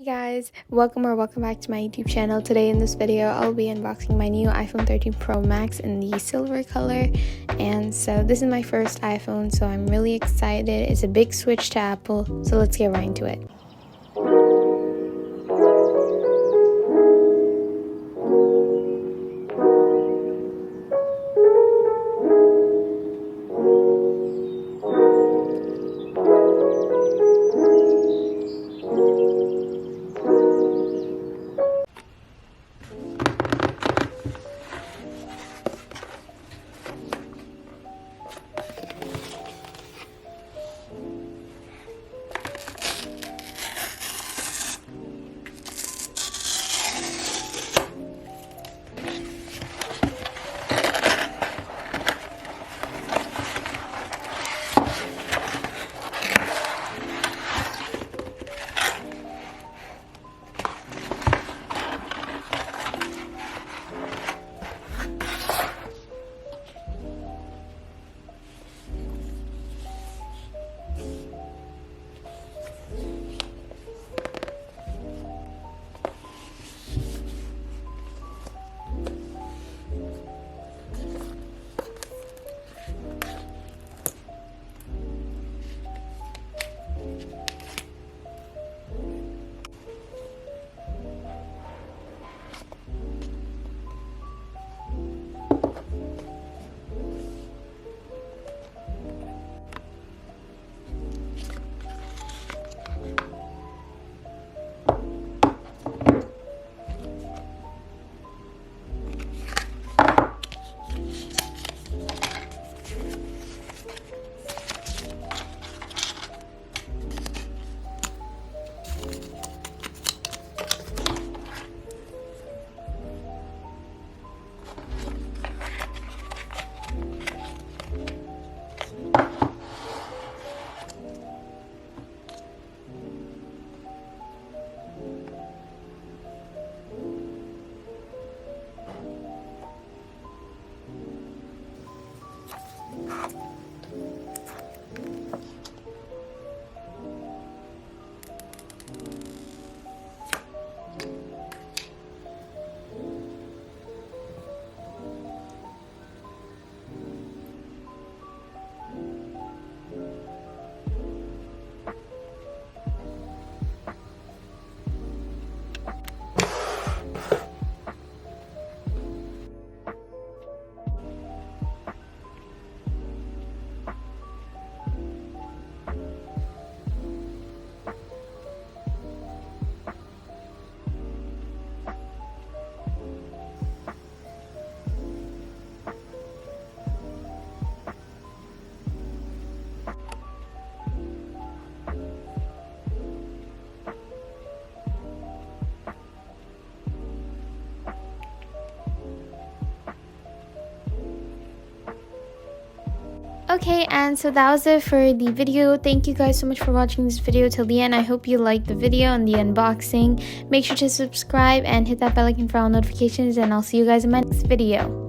Hey guys, welcome back to my YouTube channel. Today in this video I'll be unboxing my new iPhone 13 Pro Max in the silver color. And so this is my first iPhone, so I'm really excited. It's a big switch to Apple, so let's get right into it. Okay, and so that was it for the video. Thank you guys so much for watching this video till the end. I hope you liked the video and the unboxing. Make sure to subscribe and hit that bell icon for all notifications, and I'll see you guys in my next video.